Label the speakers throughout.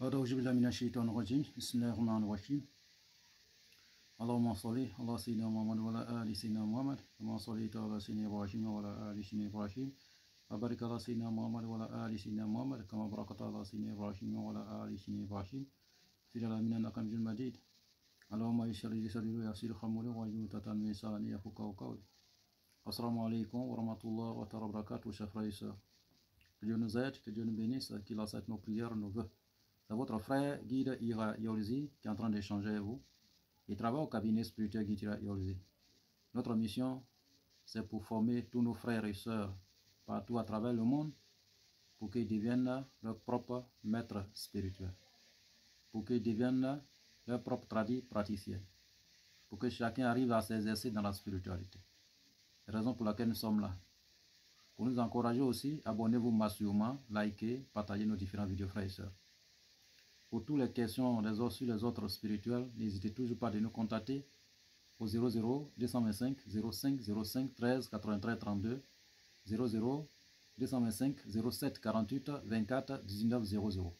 Speaker 1: أعوذ بالله من الشيطان الرجيم بسم الله الرحمن الرحيم اللهم صل على سيدنا محمد وعلى آل سيدنا محمد كما صليت على سيدنا إبراهيم وعلى آل سيدنا إبراهيم وبارك على سيدنا محمد وعلى آل سيدنا محمد كما باركت على سيدنا إبراهيم وعلى آل سيدنا إبراهيم في العالمين إنك حميد مجيد اللهم يسر لي صدري ويسر أمري واحلل عقدة من لساني يفقهوا قولي. Assalamu alaikum wa rahmatullahi wa barakatuh, chers frères et sœurs. Que Dieu nous aide, que Dieu nous bénisse, qu'il accepte nos prières, nos vœux. C'est votre frère Guide Ira Yorzi qui est en train d'échanger avec vous. Il travaille au cabinet spirituel Guide Ira Yorzi. Notre mission, c'est pour former tous nos frères et sœurs partout à travers le monde pour qu'ils deviennent leurs propres maîtres spirituels, pour qu'ils deviennent leurs propres praticiens, pour que chacun arrive à s'exercer dans la spiritualité. C'est la raison pour laquelle nous sommes là. Pour nous encourager aussi, abonnez-vous massivement, likez, partagez nos différentes vidéos, frères et sœurs. Pour toutes les questions sur les autres spirituels, n'hésitez toujours pas de nous contacter au 00 225 05 05 13 83 32 00 225 07 48 24 19 00.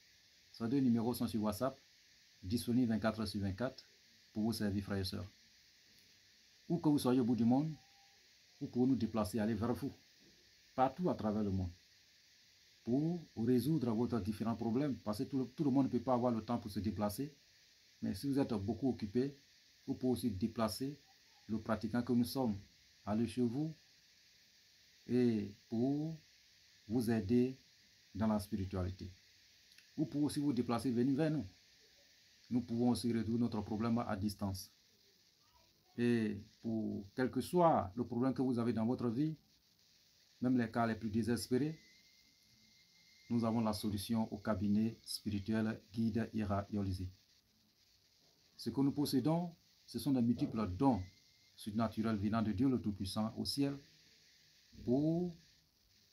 Speaker 1: Ces deux numéros sont sur WhatsApp, disponibles 24/24 pour vous servir, frères et sœurs. Où que vous soyez au bout du monde, vous pouvez nous déplacer, aller vers vous, partout à travers le monde, pour résoudre vos différents problèmes, parce que tout le monde ne peut pas avoir le temps pour se déplacer, mais si vous êtes beaucoup occupé, vous pouvez aussi déplacer le pratiquant que nous sommes, aller chez vous, et pour vous aider dans la spiritualité. Vous pouvez aussi vous déplacer, venir vers nous. Nous pouvons aussi résoudre notre problème à distance. Et pour quel que soit le problème que vous avez dans votre vie, même les cas les plus désespérés, nous avons la solution au cabinet spirituel Guide Ira Yorzi. Ce que nous possédons, ce sont de multiples dons surnaturels venant de Dieu le Tout-Puissant au ciel pour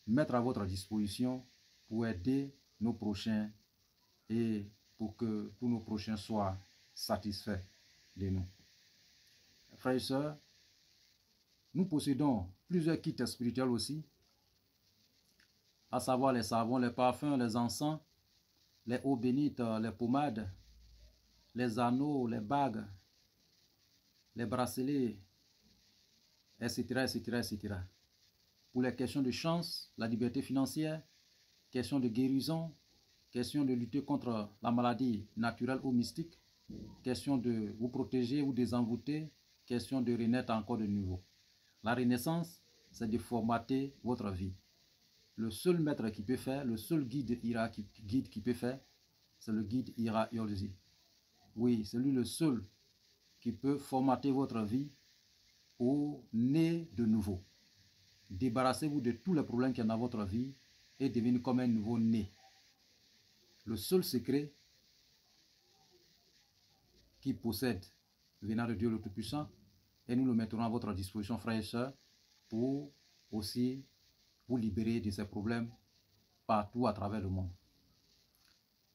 Speaker 1: mettre à votre disposition, pour aider nos prochains et pour que tous nos prochains soient satisfaits de nous. Frères et sœurs, nous possédons plusieurs kits spirituels aussi, à savoir les savons, les parfums, les encens, les eaux bénites, les pommades, les anneaux, les bagues, les bracelets, etc., etc., etc. Pour les questions de chance, la liberté financière, questions de guérison, questions de lutter contre la maladie naturelle ou mystique, question de vous protéger ou désenvoûter, question de renaître encore de nouveau. La renaissance, c'est de formater votre vie. Le seul maître qui peut faire, le seul guide qui peut faire, c'est le Guide Ira Yorzi. Oui, c'est lui le seul qui peut formater votre vie au né de nouveau. Débarrassez-vous de tous les problèmes qu'il y a dans votre vie et devenez comme un nouveau né. Le seul secret qui possède venant de Dieu le Tout-Puissant, et nous le mettrons à votre disposition, frères et sœurs, pour aussi vous libérer de ces problèmes partout à travers le monde.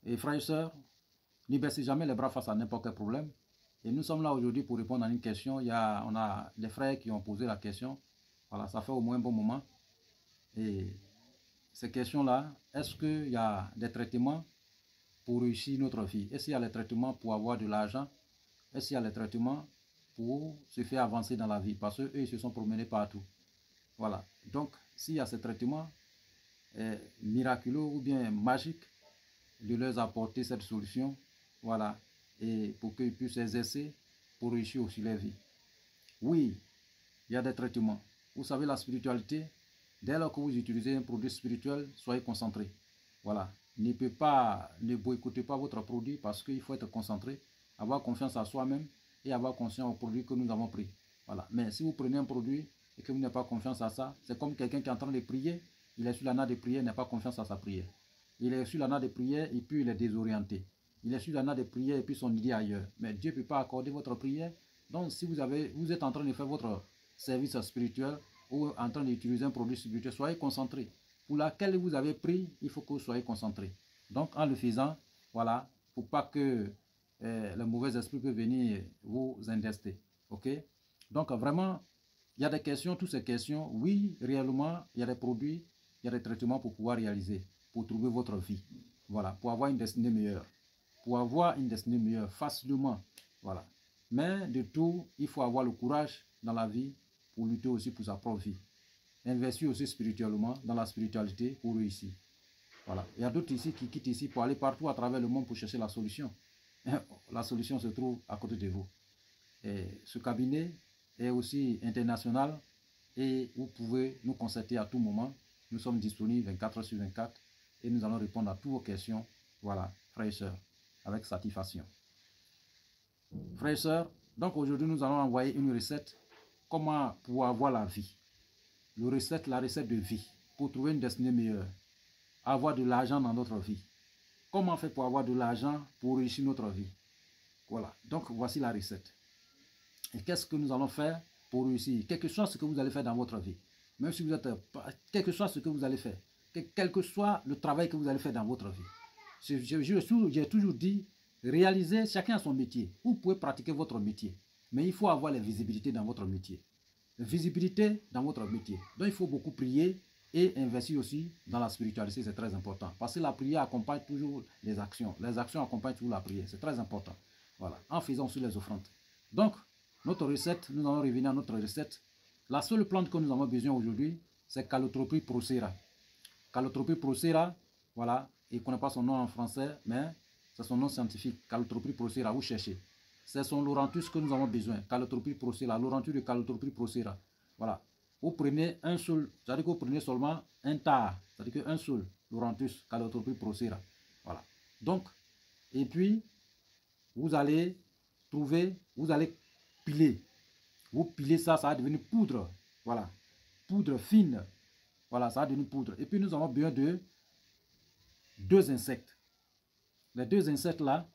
Speaker 1: Et frères et sœurs, ne baissez jamais les bras face à n'importe quel problème. Et nous sommes là aujourd'hui pour répondre à une question. On a des frères qui ont posé la question. Voilà, ça fait au moins un bon moment. Et ces questions-là, est-ce qu'il y a des traitements pour réussir notre vie? Est-ce qu'il y a des traitements pour avoir de l'argent? Est-ce qu'il y a des traitements pour se faire avancer dans la vie? Parce qu'eux, ils se sont promenés partout. Voilà. Donc, s'il y a ces traitements miraculeux ou bien magiques, de leur apporter cette solution, voilà, et pour qu'ils puissent exercer pour réussir aussi leur vie. Oui, il y a des traitements. Vous savez, la spiritualité, dès lors que vous utilisez un produit spirituel, soyez concentré. Voilà. Ne boycottez pas votre produit parce qu'il faut être concentré, avoir confiance à soi-même et avoir conscience au produit que nous avons pris. Voilà. Mais si vous prenez un produit et que vous n'avez pas confiance à ça, c'est comme quelqu'un qui est en train de prier, il est sur la nappe de prière, n'a pas confiance à sa prière. Il est sur la nappe de prière et puis il est désorienté. Il est sur la nappe de prière et puis son idée ailleurs. Mais Dieu ne peut pas accorder votre prière. Donc si vous êtes en train de faire votre service spirituel ou en train d'utiliser un produit spirituel, soyez concentré. Pour laquelle vous avez pris, il faut que vous soyez concentré. Donc en le faisant, voilà, pour pas que le mauvais esprit peut venir vous indester. Ok? Donc vraiment, il y a des questions, toutes ces questions, oui, réellement, il y a des produits, il y a des traitements pour pouvoir réaliser, pour trouver votre vie. Voilà, pour avoir une destinée meilleure. pour avoir une destinée meilleure facilement. Voilà. Mais de tout, il faut avoir le courage dans la vie pour lutter aussi pour sa propre vie. Investir aussi spirituellement dans la spiritualité pour réussir. Voilà. Il y a d'autres ici qui quittent ici pour aller partout à travers le monde pour chercher la solution. La solution se trouve à côté de vous. Et ce cabinet est aussi international et vous pouvez nous consulter à tout moment. Nous sommes disponibles 24 heures sur 24 et nous allons répondre à toutes vos questions. Voilà, frères et sœurs, avec satisfaction. Frères et sœurs, donc aujourd'hui nous allons envoyer une recette comment pouvoir avoir la vie. La recette de vie pour trouver une destinée meilleure. Avoir de l'argent dans notre vie. Comment faire pour avoir de l'argent pour réussir notre vie? Voilà, donc voici la recette. Et qu'est-ce que nous allons faire pour réussir? Quel que soit ce que vous allez faire dans votre vie. Même si vous êtes, quel que soit ce que vous allez faire. Quel que soit le travail que vous allez faire dans votre vie. J'ai toujours dit, réaliser, chacun a son métier. Vous pouvez pratiquer votre métier. Mais il faut avoir la visibilité dans votre métier. Visibilité dans votre métier. Donc il faut beaucoup prier et investir aussi dans la spiritualité, c'est très important. Parce que la prière accompagne toujours les actions. Les actions accompagnent toujours la prière, c'est très important. Voilà, en faisant aussi les offrandes. Donc, notre recette, nous allons revenir à notre recette. La seule plante que nous avons besoin aujourd'hui, c'est Calotropis procera. Calotropis procera, voilà, il ne connaît pas son nom en français, mais c'est son nom scientifique, Calotropis procera, vous cherchez. C'est son Laurentus que nous avons besoin, Calotropis procera, Laurentus de Calotropis procera. Voilà. Vous prenez un seul, c'est-à-dire que vous prenez seulement un tas, c'est-à-dire qu'un seul Laurentus, Calotropis procera. Voilà. Donc, et puis, vous allez trouver, vous allez piler. Vous pilez ça, ça va devenir poudre. Voilà. Poudre fine. Voilà, ça va devenir poudre. Et puis, nous avons besoin de 2 insectes. Les 2 insectes là,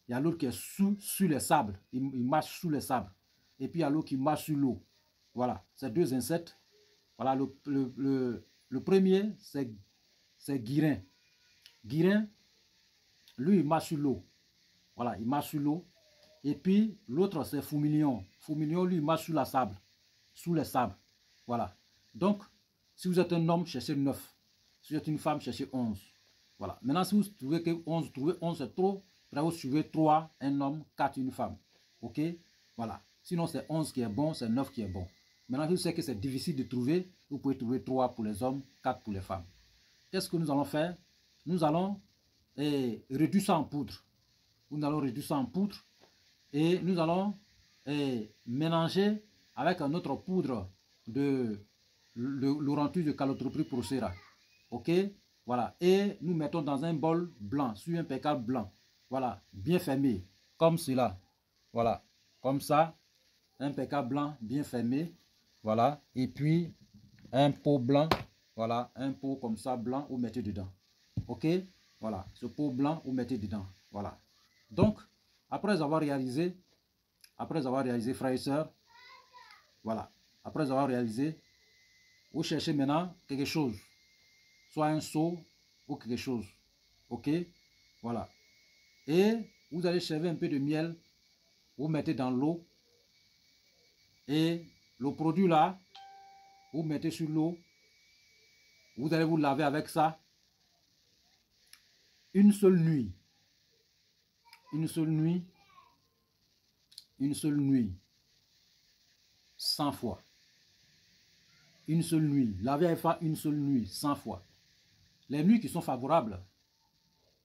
Speaker 1: il y a l'autre qui est sur les sables. Il marche sous les sables. Et puis, il y a l'autre qui marche sur l'eau. Voilà, ces 2 insectes. Voilà, le premier, c'est Guirin. Guirin, lui, il marche sur l'eau. Voilà, il marche sur l'eau. Et puis, l'autre, c'est Fourmilion. Fourmilion, lui, il marche sur la sable. Sous les sables. Voilà. Donc, si vous êtes un homme, cherchez 9. Si vous êtes une femme, cherchez 11. Voilà. Maintenant, si vous trouvez que 11, c'est trop, vous suivez 3, un homme, 4, une femme. OK? Voilà. Sinon, c'est 11 qui est bon, c'est 9 qui est bon. Maintenant, si vous savez que c'est difficile de trouver, vous pouvez trouver 3 pour les hommes, 4 pour les femmes. Qu'est-ce que nous allons faire? Nous allons réduire ça en poudre. Nous allons réduire ça en poudre et nous allons mélanger avec une autre poudre de Laurentus de Calotropis procera. OK? Voilà. Et nous mettons dans un bol blanc, sur un pécale blanc. Voilà. Bien fermé. Comme cela. Voilà. Comme ça. Un pécale blanc bien fermé. Voilà. Et puis, un pot blanc. Voilà. Un pot comme ça blanc, vous mettez dedans. OK? Voilà. Ce pot blanc, vous mettez dedans. Voilà. Donc, après avoir réalisé, frères et sœurs, voilà. Après avoir réalisé, vous cherchez maintenant quelque chose. Soit un seau ou quelque chose. OK? Voilà. Et vous allez chercher un peu de miel. Vous mettez dans l'eau. Et le produit là, vous mettez sur l'eau. Vous allez vous laver avec ça. Une seule nuit. Une seule nuit. Une seule nuit. 100 fois. Une seule nuit. Lavez avec ça une seule nuit. 100 fois. Les nuits qui sont favorables,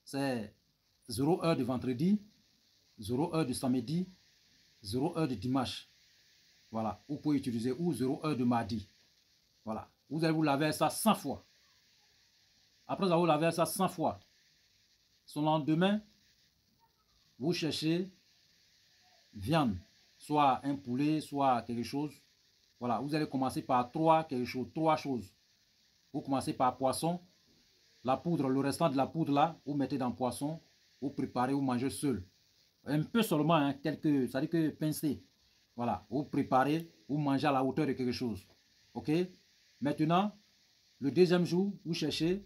Speaker 1: c'est 0 heure de vendredi, 0 heure de samedi, 0 heure de dimanche. Voilà. Vous pouvez utiliser ou 0 heure de mardi. Voilà. Vous allez vous laver ça 100 fois. Après avoir lavé ça 100 fois, son lendemain, vous cherchez viande, soit un poulet, soit quelque chose. Voilà, vous allez commencer par 3 choses. Vous commencez par poisson, la poudre, le restant de la poudre là, vous mettez dans le poisson, vous préparez, vous mangez seul. Un peu seulement, hein, quelques, ça dit que pincé. Voilà, vous préparez, vous mangez à la hauteur de quelque chose. OK? Maintenant, le deuxième jour, vous cherchez,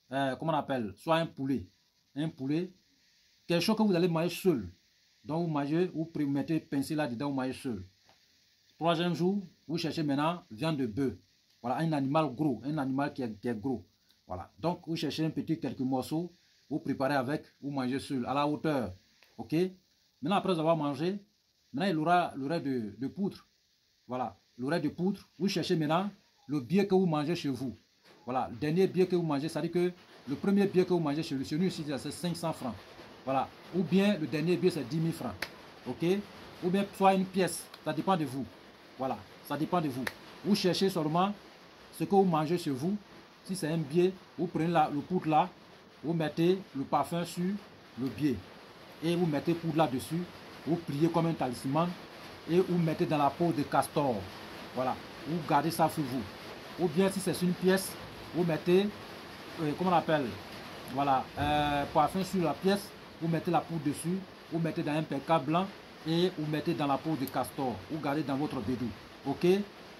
Speaker 1: comment on appelle, soit un poulet. Un poulet, quelque chose que vous allez manger seul. Donc vous mangez, vous mettez pincé là-dedans, vous mangez seul. Troisième jour, vous cherchez maintenant viande de bœuf. Voilà, un animal gros, un animal qui est gros. Voilà, donc vous cherchez un petit quelques morceaux, vous préparez avec, vous mangez seul, à la hauteur. Ok? Maintenant, après avoir mangé, maintenant il aura l'oreille de poudre. Voilà, l'oreille de poudre. Vous cherchez maintenant le billet que vous mangez chez vous. Voilà, le dernier billet que vous mangez, c'est-à-dire que le premier billet que vous mangez chez nous ici, c'est 500 francs. Voilà, ou bien le dernier billet, c'est 10 000 francs. Ok? Ou bien soit une pièce, ça dépend de vous. Voilà, ça dépend de vous. Vous cherchez seulement ce que vous mangez chez vous. Si c'est un billet, vous prenez le poudre là, vous mettez le parfum sur le billet. Et vous mettez poudre là-dessus, vous pliez comme un talisman et vous mettez dans la peau de castor. Voilà, vous gardez ça sur vous. Ou bien si c'est une pièce, vous mettez, comment on appelle, voilà, parfum sur la pièce, vous mettez la poudre dessus, vous mettez dans un perca blanc et vous mettez dans la peau de castor. Vous gardez dans votre bédou. Ok,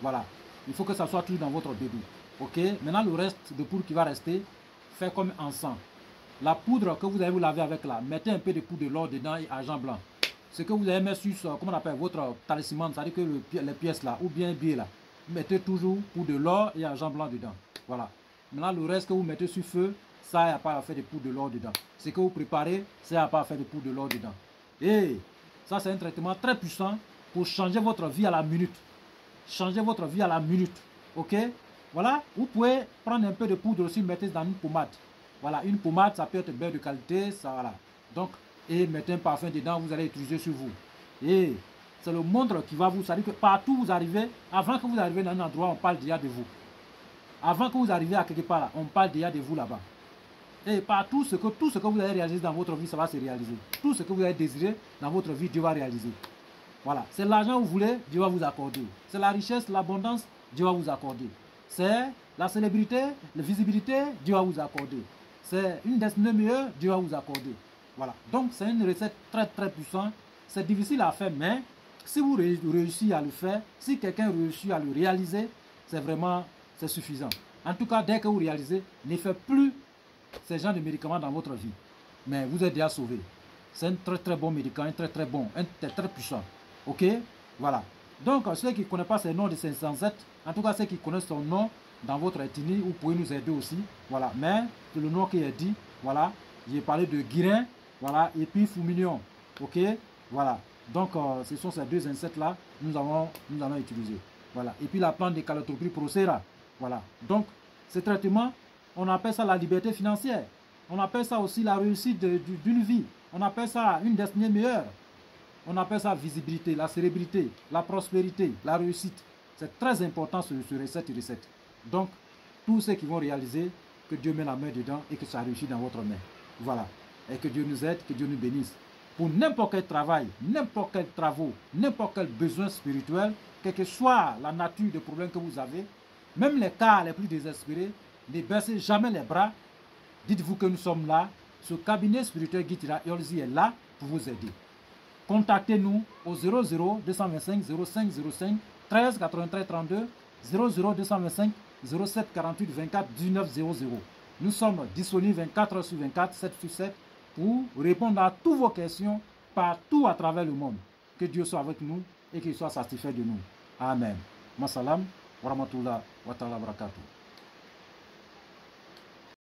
Speaker 1: voilà, il faut que ça soit toujours dans votre bédou. Ok, maintenant le reste de poudre qui va rester, fait comme encens. La poudre que vous allez vous laver avec là, mettez un peu de poudre de l'or dedans et argent blanc. Ce que vous allez mettre sur, comment on appelle, votre talisman, c'est-à-dire que les pièces là, ou bien un billet là, mettez toujours poudre de l'or et argent blanc dedans. Voilà. Maintenant, le reste que vous mettez sur feu, ça, il n'y a pas à faire de poudre de l'or dedans. Ce que vous préparez, ça, il n'y a pas à faire de poudre de l'or dedans. Et ça, c'est un traitement très puissant pour changer votre vie à la minute. Changer votre vie à la minute. Ok? Voilà. Vous pouvez prendre un peu de poudre aussi, mettez dans une pommade. Voilà, une pommade, ça peut être bien de qualité, ça, voilà. Donc, et mettez un parfum dedans, vous allez utiliser sur vous. Et c'est le montre qui va vous, ça veut dire que partout où vous arrivez, avant que vous arriviez dans un endroit, on parle déjà de vous. Avant que vous arriviez à quelque part là, on parle déjà de vous là-bas. Et partout, tout ce que vous allez réaliser dans votre vie, ça va se réaliser. Tout ce que vous allez désirer dans votre vie, Dieu va réaliser. Voilà, c'est l'argent que vous voulez, Dieu va vous accorder. C'est la richesse, l'abondance, Dieu va vous accorder. C'est la célébrité, la visibilité, Dieu va vous accorder. C'est une destinée meilleure, Dieu va vous accorder. Voilà. Donc, c'est une recette très, très puissante. C'est difficile à faire, mais si vous réussissez à le faire, si quelqu'un réussit à le réaliser, c'est suffisant. En tout cas, dès que vous réalisez, ne faites plus ces genres de médicaments dans votre vie. Mais vous êtes déjà sauvé. C'est un très, très bon médicament, un très, très bon, un très, très puissant. Ok? Voilà. Donc, ceux qui ne connaissent pas ce nom de 507, en tout cas, ceux qui connaissent son nom, dans votre ethnie, vous pouvez nous aider aussi. Voilà, mais c'est le nom qui est dit. Voilà, j'ai parlé de guirin, voilà, et puis foumignon. Ok, voilà. Donc, ce sont ces deux insectes là, nous allons utiliser. Voilà, et puis la plante de Calotropis procera. Voilà. Donc, ce traitement, on appelle ça la liberté financière. On appelle ça aussi la réussite d'une vie. On appelle ça une destinée meilleure. On appelle ça visibilité, la célébrité, la prospérité, la réussite. C'est très important sur cette recette. Donc, tous ceux qui vont réaliser, que Dieu met la main dedans et que ça réussit dans votre main. Voilà. Et que Dieu nous aide, que Dieu nous bénisse. Pour n'importe quel travail, n'importe quel travaux, n'importe quel besoin spirituel, quelle que soit la nature des problèmes que vous avez, même les cas les plus désespérés, ne baissez jamais les bras. Dites-vous que nous sommes là. Ce cabinet spirituel Guitira Yolzi est là pour vous aider. Contactez-nous au 00 225 05 05 13 83 32 00 225 07 48 24 19 00. Nous sommes disponibles 24 heures sur 24, 7 sur 7 pour répondre à toutes vos questions partout à travers le monde. Que Dieu soit avec nous et qu'il soit satisfait de nous. Amen. Masalam wa rahmatullah wa ta'ala barakatuh.